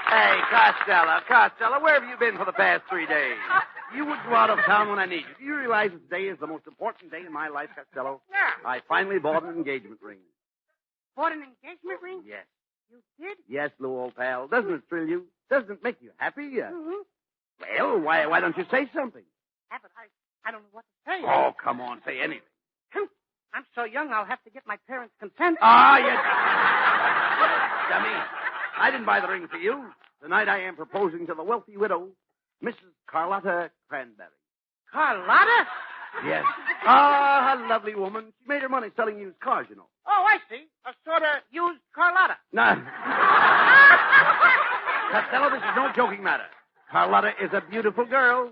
Hey, Costello, where have you been for the past 3 days? You would go out of town when I need you. Do you realize that today is the most important day in my life, Costello? Yeah. I finally bought an engagement ring. Bought an engagement ring? Yes. You did? Yes, Lou, old pal. Doesn't it thrill you? Doesn't it make you happy? Mm-hmm. Well, why don't you say something? Abbott, I don't know what to say. Oh, come on, say anything. I'm so young, I'll have to get my parents' consent. Ah, you dummy. I didn't buy the ring for you. Tonight I am proposing to the wealthy widow, Mrs. Carlotta Cranberry. Carlotta? Yes. Ah, a lovely woman. She made her money selling used cars, you know. Oh, I see. A sort of used Carlotta. No. Costello, this is no joking matter. Carlotta is a beautiful girl.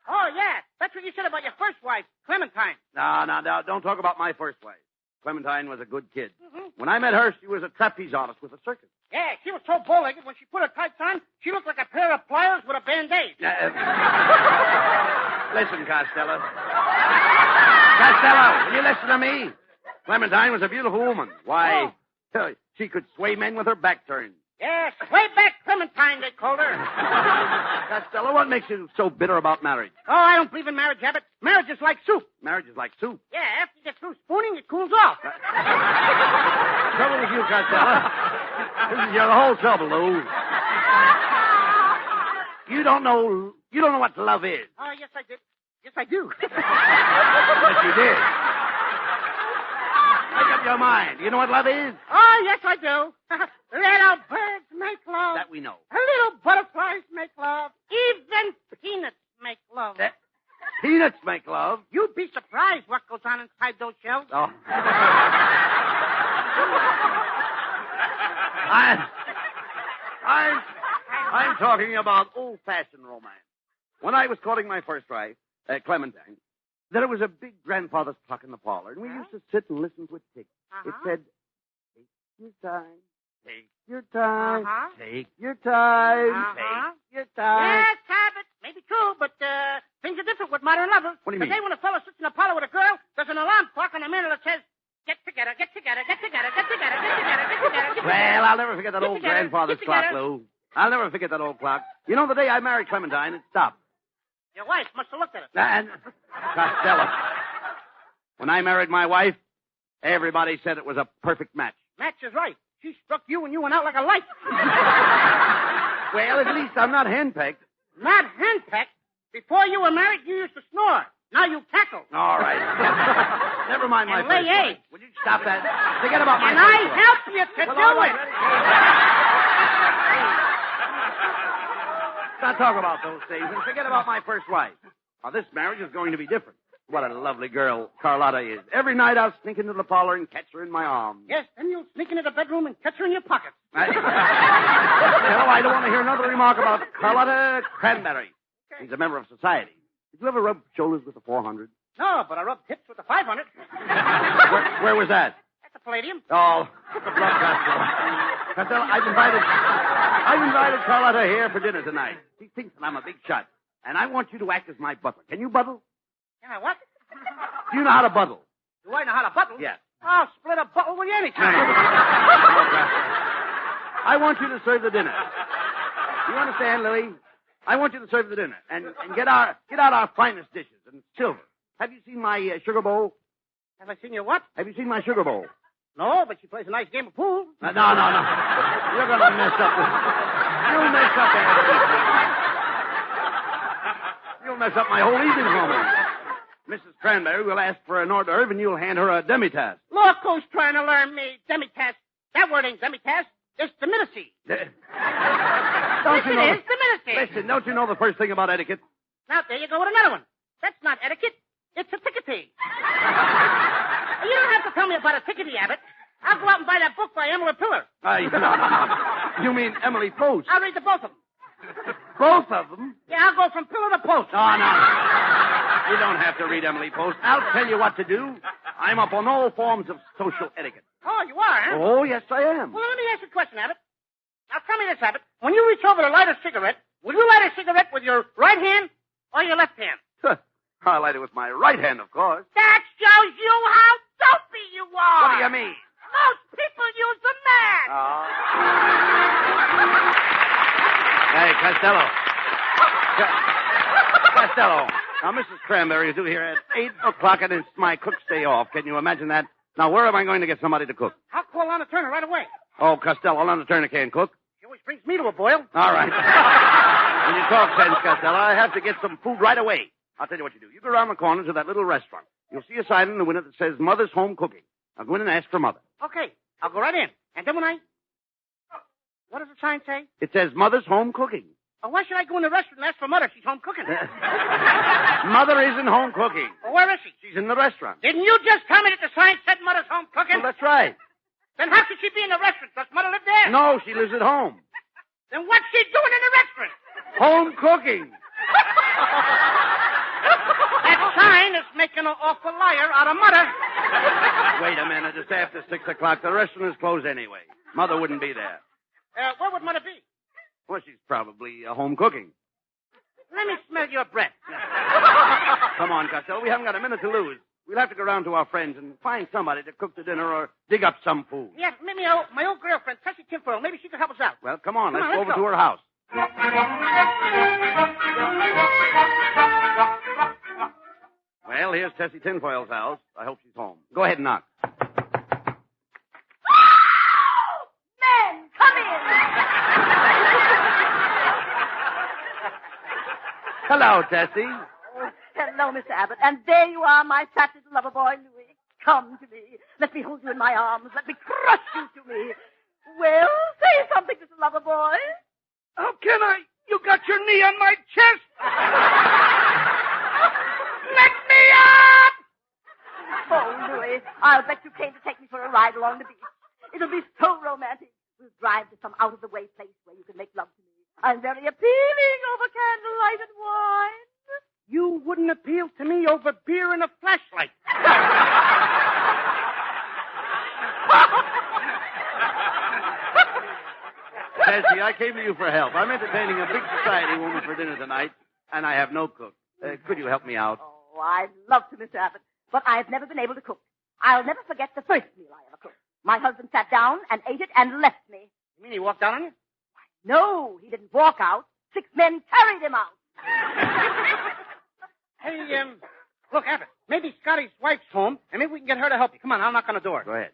Oh, yeah. That's what you said about your first wife, Clementine. No, don't talk about my first wife. Clementine was a good kid. Mm-hmm. When I met her, she was a trapeze artist with a circus. Yeah, she was so bow-legged, when she put her tights on, she looked like a pair of pliers with a Band-Aid. Listen, Costello. Costello, will you listen to me? Clementine was a beautiful woman. Why, she could sway men with her back turned. Yes, way back Clementine, they called her. Costello, what makes you so bitter about marriage? Oh, I don't believe in marriage, Abbott. Marriage is like soup. Marriage is like soup. Yeah, after you get through spooning, it cools off. Trouble with you, Costello. This is your whole trouble, Lou. You don't know what love is. Oh, yes, I did. Yes, I do. Yes, you did. Make up your mind. You know what love is? Oh, yes, I do. Little birds make love. That we know. Little butterflies make love. Even peanuts make love. Peanuts make love. You'd be surprised what goes on inside those shells. Oh. I'm talking about old-fashioned romance. When I was courting my first wife, Clementine, there was a big grandfather's clock in the parlor, and we used to sit and listen to it tick. It said, "Take your time, take your time, take your time, take your time." Yes, Abbott, maybe true, but things are different with modern lovers. What do you mean? Today when a fellow sits in a parlor with a girl, there's an alarm clock on the mantel that says, "Get together, get together, get together, get together, get together, get together, get together." Well, I'll never forget that old grandfather's clock, Lou. I'll never forget that old clock. You know, the day I married Clementine, it stopped. Your wife must have looked at it. And Costello. When I married my wife, everybody said it was a perfect match. Match is right. She struck you and you went out like a light. Well, at least I'm not henpecked. Not henpecked? Before you were married, you used to snore. Now you cackle. All right. Never mind my and lay first eggs. wife. Will you stop that? Forget about my And first I wife. helped you to Well, do all it. right. Let's not talk about those things and forget about my first wife. Now, this marriage is going to be different. What a lovely girl Carlotta is. Every night I'll sneak into the parlor and catch her in my arms. Yes, then you'll sneak into the bedroom and catch her in your pocket. I don't want to hear another remark about Carlotta Cranberry. She's a member of society. Did you ever rub shoulders with the 400? No, but I rubbed hips with the 500. Where was that? At the Palladium. Oh, the blood Costello. Costello, I've invited Carlotta here for dinner tonight. She thinks that I'm a big shot, and I want you to act as my butler. Can you buttle? Yeah, what? Do you know how to buttle? Do I know how to buttle? Yes. I'll split a buttle with you anytime. I want you to serve the dinner. You understand, Louie? I want you to serve the dinner and get out our finest dishes and silver. Have you seen my sugar bowl? Have I seen your what? Have you seen my sugar bowl? No, but she plays a nice game of pool. No. You're going to mess up this. You'll mess up everything. You'll mess up my whole evening for me. Mrs. Cranberry will ask for an hors d'oeuvre, and you'll hand her a demi-tasse. Look who's trying to learn me demi-tasse. That word ain't demi-tasse. It's diminutive. Don't you know? It is diminutive. Listen, don't you know the first thing about etiquette? Now, there you go with another one. That's not etiquette. It's a tickety. You don't have to tell me about a tickety, Abbott. I'll go out and buy that book by Emily Pillar. No. You mean Emily Post? I'll read the both of them. Both of them? Yeah, I'll go from pillar to post. No. You don't have to read Emily Post. I'll tell you what to do. I'm up on all forms of social etiquette. Oh, you are, huh? Oh, yes, I am. Well, let me ask you a question, Abbott. Now, tell me this, Abbott. When you reach over to light a cigarette, will you light a cigarette with your right hand or your left hand? I light it with my right hand, of course. That shows you how dopey you are. What do you mean? Most people use the match. Oh. Hey, Costello. Costello. Now, Mrs. Cranberry is due here at 8 o'clock, and it's my cook's day off. Can you imagine that? Now, where am I going to get somebody to cook? I'll call Lana Turner right away. Oh, Costello, Lana Turner can't cook. She always brings me to a boil. All right. When you talk sense, Costello, I have to get some food right away. I'll tell you what you do. You go around the corner to that little restaurant. You'll see a sign in the window that says Mother's Home Cooking. Now, go in and ask for Mother. Okay. I'll go right in. And then when I... What does the sign say? It says Mother's Home Cooking. Oh, why should I go in the restaurant and ask for Mother if she's home cooking? Mother isn't home cooking. Well, where is she? She's in the restaurant. Didn't you just tell me that the sign said Mother's home cooking? Well, that's right. Then how could she be in the restaurant? Does Mother live there? No, she lives at home. Then what's she doing in the restaurant? Home cooking. That sign is making an awful liar out of Mother. Wait a minute. It's after 6 o'clock. The restaurant is closed anyway. Mother wouldn't be there. Where would Mother be? Well, she's probably home cooking. Let me smell your breath. Come on, Costello. We haven't got a minute to lose. We'll have to go round to our friends and find somebody to cook the dinner or dig up some food. Yes, maybe my old girlfriend, Tessie Tinfoil. Maybe she could help us out. Well, come on. Let's go over to her house. Well, here's Tessie Tinfoil's house. I hope she's home. Go ahead and knock. Men, come in. Hello, Tessie. Oh, hello, Mr. Abbott. And there you are, my fat little lover boy, Louie. Come to me. Let me hold you in my arms. Let me crush you to me. Well, say something, little lover boy. How can I? You got your knee on my chest. Let me up! Oh, Louie, I'll bet you came to take me for a ride along the beach. It'll be so romantic. We'll drive to some out-of-the-way place where you can make love to me. I'm very appealing over candlelight and wine. You wouldn't appeal to me over beer and a flashlight. Tessie, I came to you for help. I'm entertaining a big society woman for dinner tonight, and I have no cook. Could you help me out? Oh, I'd love to, Mr. Abbott, but I've never been able to cook. I'll never forget the first meal I ever cooked. My husband sat down and ate it and left me. You mean he walked out on you? No, he didn't walk out. 6 men carried him out. Hey, look, Abbott, maybe Scotty's wife's home, and maybe we can get her to help you. Come on, I'll knock on the door. Go ahead.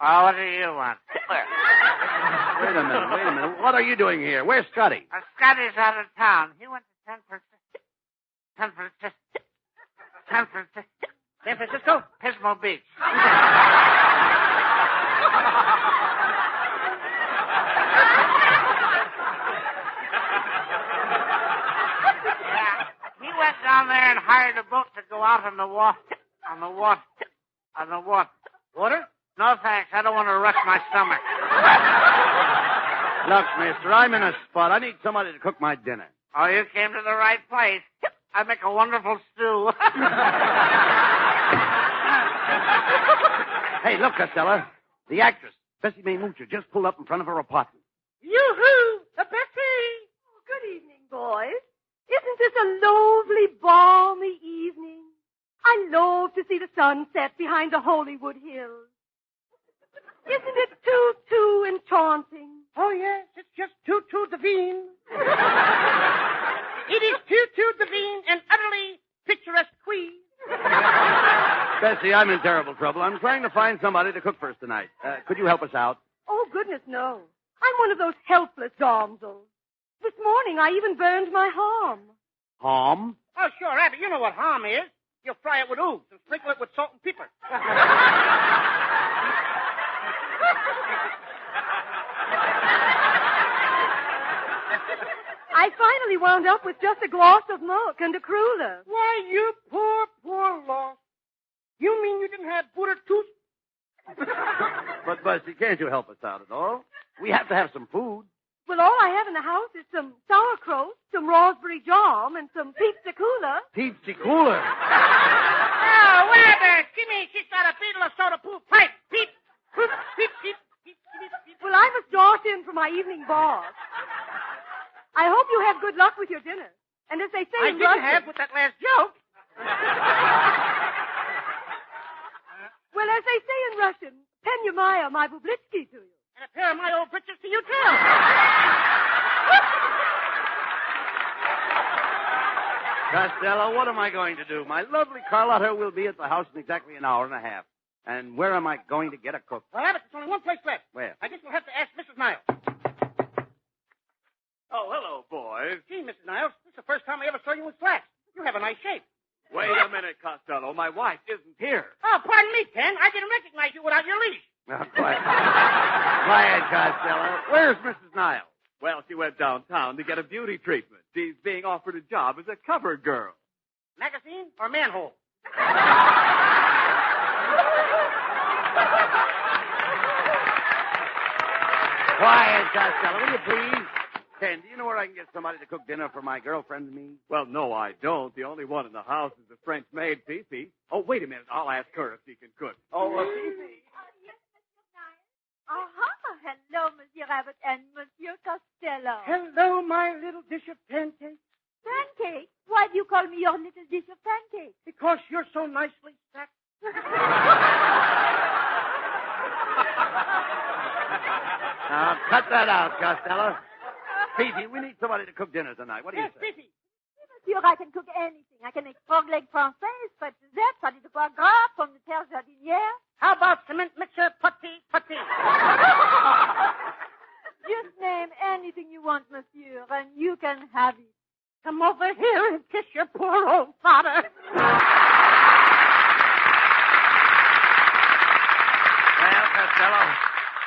Oh, what do you want? Wait a minute. What are you doing here? Where's Scotty? Scotty's out of town. He went to San Francisco. San Francisco? Pismo Beach. Yeah, he went down there and hired a boat to go out on the water. Water? No, thanks. I don't want to rush my stomach. Look, mister, I'm in a spot. I need somebody to cook my dinner. Oh, you came to the right place. I make a wonderful stew. Hey, look, Costello. The actress, Bessie Mae Moocher, just pulled up in front of her apartment. Yoo-hoo! Bessie! Oh, good evening, boys. Isn't this a lovely, balmy evening? I love to see the sun set behind the Hollywood Hills. Isn't it too enchanting? Oh, yes, it's just too divine. It is too divine and utterly picturesque. Bessie, I'm in terrible trouble. I'm trying to find somebody to cook for us tonight. Could you help us out? Oh, goodness, no. I'm one of those helpless damsels. This morning, I even burned my ham. Ham? Oh, sure, Abby, you know what ham is. You fry it with ooze and sprinkle it with salt and pepper. I finally wound up with just a glass of milk and a cruller. Why, you poor lost. You mean you didn't have butter tooth? But, Bessie, can't you help us out at all? We have to have some food. Well, all I have in the house is some sauerkraut, some raspberry jam, and some pizza cooler. Pizza cooler. Oh, whatever. Jimmy, she's got a beetle of soda pool pipe. Peep, peep, peep, peep, peep, peep, peep. Well, I must dart in for my evening bath. I hope you have good luck with your dinner. And as they say I in didn't Russian... have with that last joke. Well, as they say in Russian, Penyamaya my bublitsky to you. And a pair of my old breeches to you, too. Costello, what am I going to do? My lovely Carlotta will be at the house in exactly an hour and a half. And where am I going to get a cook? Well, Abbott, there's only one place left. Where? I guess we'll have to ask Mrs. Niles. Oh, hello, boys. Gee, Mrs. Niles, this is the first time I ever saw you in slacks. You have a nice shape. Wait a minute, Costello. My wife isn't here. Oh, pardon me, Ken. I didn't recognize you without your leash. Now, quiet. Quiet, Costello. Where's Mrs. Niles? Well, she went downtown to get a beauty treatment. She's being offered a job as a cover girl. Magazine or manhole? Quiet, Costello, will you please? Ken, do you know where I can get somebody to cook dinner for my girlfriend and me? Well, no, I don't. The only one in the house is the French maid, Fifi. Oh, wait a minute. I'll ask her if she can cook. Oh, Fifi. Yes, Mr. Niles. Hello, Monsieur Abbott and Monsieur Costello. Hello, my little dish of pancakes. Pancake? Why do you call me your little dish of pancakes? Because you're so nicely stacked. Now, cut that out, Costello. Fifi, we need somebody to cook dinner tonight. What do you Yes, say? Fifi. Monsieur, I can cook anything. I can make frog leg française, pâte de zette, pâté de foie gras, pomme de terre jardinière. How about cement mixer putty? Just name anything you want, Monsieur, and you can have it. Come over here and kiss your poor old father. Well, Costello,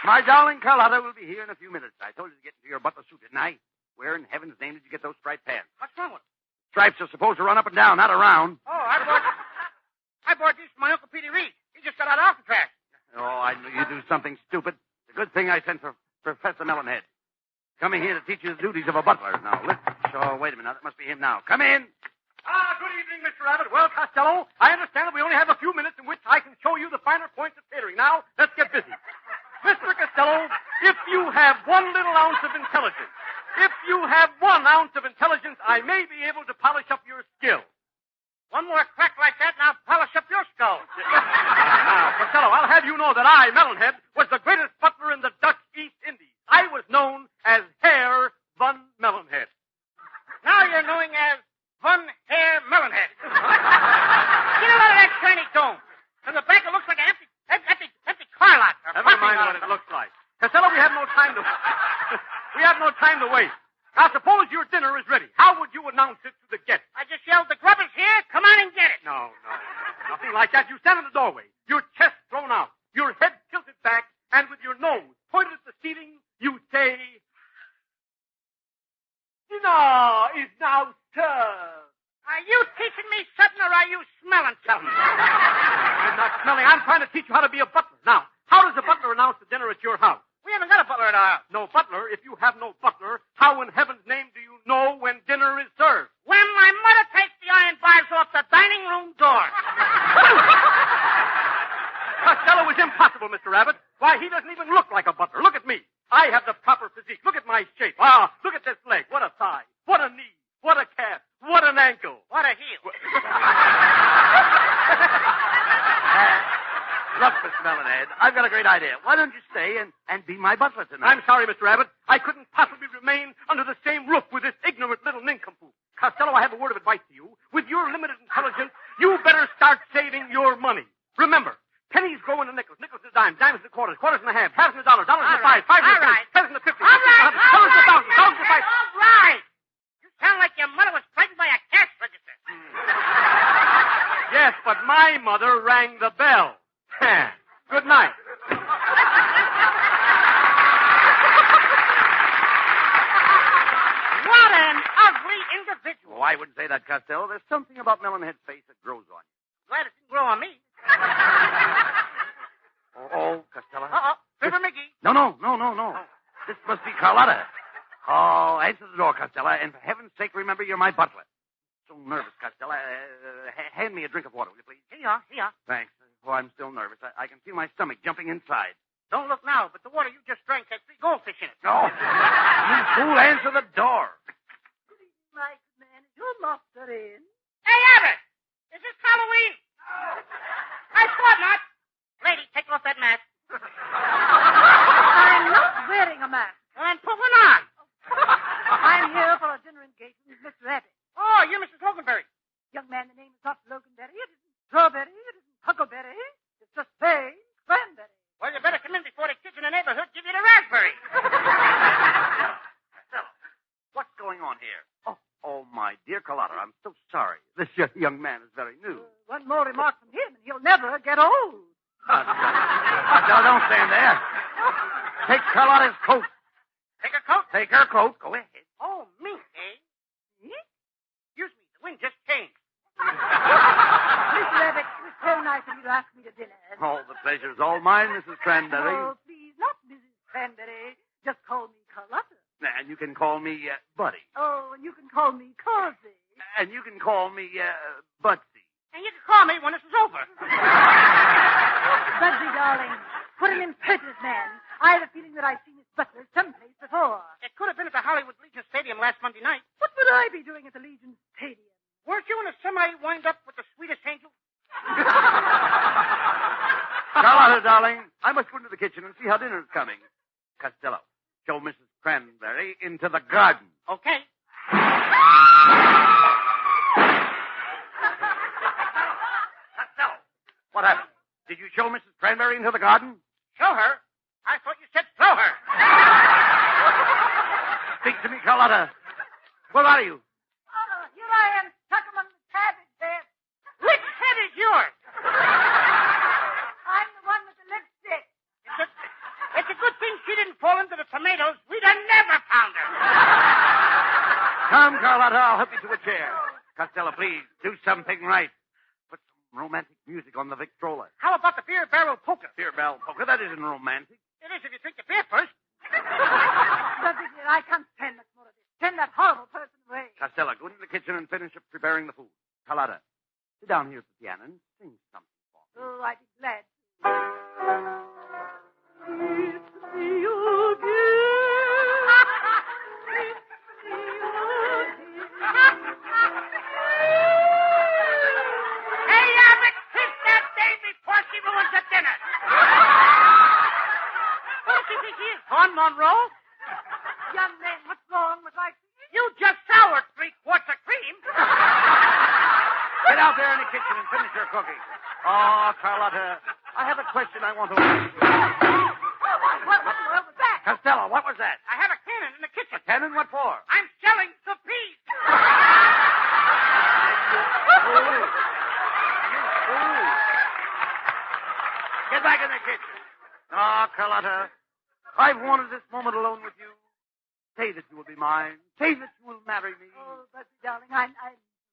my darling Carlotta will be here in a few minutes. I told you to get into your butler suit, didn't I? Where in heaven's name did you get those striped pants? What's wrong with it? Stripes are supposed to run up and down, not around. Oh, I bought these from my Uncle Petey Reed. He just got out of the trash. Oh, I knew you'd do something stupid. It's a good thing I sent for Professor Melonhead. Coming here to teach you the duties of a butler. Now, listen. Oh, wait a minute. That must be him now. Come in. Good evening, Mr. Abbott. Well, Costello, I understand that we only have a few minutes in which I can show you the finer points of catering. Now, let's get busy. Mr. Costello, if you have 1 little ounce of intelligence, I may be able to polish up your skill. One more crack like that, and I'll polish up your skull. Now, Costello, I'll have you know that I, Melonhead, was the greatest butler in the Dutch East Indies. I was known as Herr von Melonhead. Now you're knowing as Von Herr Melonhead. Get out of that shiny dome. From the back, it looks like an empty car lot. Never mind what it looks like. Costello, we have no time to waste. Now, suppose your dinner is ready. How would you announce it to the guests? I just yelled, the grub is here. Come on and get it. No. Nothing like that. You stand in the doorway, your chest thrown out, your head tilted back, and with your nose pointed at the ceiling, you say, "Dinner is now served." Are you teaching me something, or are you smelling something? I'm not smelling. I'm trying to teach you how to be a butler. Now, how does a butler announce the dinner at your house? We haven't got a butler at our house. No butler? If you have no butler, how in heaven's name do you know when dinner is served? When my mother takes the iron bars off the dining room door. Costello is impossible, Mr. Abbott. Why, he doesn't even look like a butler. Look at me. I have the proper physique. Look at my shape. Ah, look at this leg. What a thigh. What a knee. What a calf. What an ankle. What a heel. Look, Miss Melonhead, I've got a great idea. Why don't you stay and be my butler tonight? I'm sorry, Mr. Abbott. I couldn't possibly remain under the same roof with this ignorant little nincompoop. Costello, I have a word of advice to you. With your limited intelligence, you better start saving your money. Remember, pennies grow into nickels, nickels into dimes, dimes into quarters, quarters into halves, halves into dollars, dollars into fives, fives into tens, tens into 50, All right. dollars into thousands, thousands into five. All right. You sound like your mother was frightened by a cash register. Yes, but my mother rang the bell. Good night. What an ugly individual. Oh, I wouldn't say that, Costello. There's something about Melonhead's face that grows on you. Glad it didn't grow on me. Oh, Costello. River McGee. No. This must be Carlotta. Oh, answer the door, Costello, and for heaven's sake, remember you're my butler. So nervous, Costello. Hand me a drink of water, will you please? Here. Thanks. Oh, I'm still nervous. I can feel my stomach jumping inside. Don't look now, but the water you just drank had 3 goldfish in it. No. You fool, answer the door. My man, is your lobster in? Hey, Abbott! Is this Halloween? I thought not. Lady, take off that mask. I'm not Well, then put one on. I'm here for a dinner engagement with Mr. Abbott. Oh, you're Mrs. Loganberry. Young man, the name is not Loganberry. It isn't strawberry. It isn't huckleberry. It's just plain cranberry. Well, you better come in before the kids in the neighborhood give you the raspberry. Costello, what's going on here? Oh, my dear Carlotta, I'm so sorry. This young man is very new. One more remark from him, and he'll never get old. No, don't stand there. Take Carlotta's coat. Take a coat? Take her coat. Go ahead. Oh, me, eh? Excuse me, the wind just changed. Mr. Abbott, it was so nice of you to ask me to dinner. Oh, the pleasure's all mine, Mrs. Cranberry. Oh, please, not Mrs. Cranberry. Just call me Carlotta. And you can call me Buddy. Oh, and you can call me Carsey. And you can call me Butsy. And you can call me when this is over. Budsy, darling, what an impertinent man. I have a feeling that I've seen his butler someplace before. It could have been at the Hollywood Legion Stadium last Monday night. What would I be doing at the Legion Stadium? Weren't you in a semi wind up with the sweetest angel? Carlotta, darling, I must go into the kitchen and see how dinner's coming. Costello, show Mrs. Cranberry into the garden. Okay. Costello, what happened? Did you show Mrs. Cranberry into the garden? Show her? I thought you said throw her. Speak to me, Carlotta. Where are you? Oh, here I am, stuck among the cabbage beds. Which head is yours? I'm the one with the lipstick. It's a good thing she didn't fall into the tomatoes. We'd have never found her. Come, Carlotta, I'll help you to a chair. Costello, please, do something right. Put some romantic music on the Victrola. How about the beer barrel polka? Beer barrel polka, that isn't romantic. It is if you drink the beer first. Budsy, dear, I can't stand much more of this. Send that horrible person away. Costello, go into the kitchen and finish up preparing the food. Carlotta, sit down here at the piano and sing something for me. Oh, I'd be glad. Hey, Abbott, kiss that day before she ruins the dinner. What does she think he is, Vaughn Monroe? Young man, what's wrong with my singing? You just soured 3 quarts of cream. Get out there in the kitchen and finish your cooking. Oh, Carlotta, I have a question I want to ask you. What in the world was that? Costello, what was that? I have a cannon in the kitchen. A cannon? What for? I'm selling the peas. Get back in the kitchen. Oh, Carlotta, I've wanted this moment alone with you. Say that you will be mine. Say that you will marry me. Oh, Budsy, darling, I'm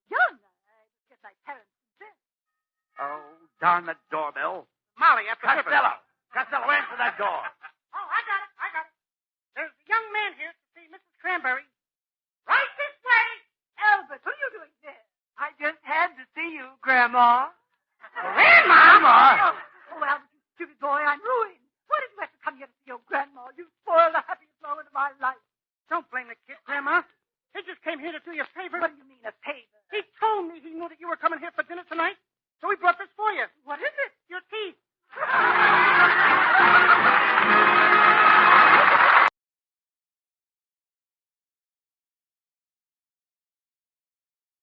young. I guess my parents consent. Oh, darn that doorbell. Molly, after Costello, answer that door. Oh, I got it. There's a young man here to see Mrs. Cranberry. Right this way. Albert, what are you doing there? I just had to see you, Grandma. Grandma? Oh, Albert, you stupid boy, I'm ruined. Why did you have to come here to see your grandma? You spoiled the happiest moment of my life. Don't blame the kid, Grandma. He just came here to do you a favor. What do you mean, a favor? He told me he knew that you were coming here for dinner tonight.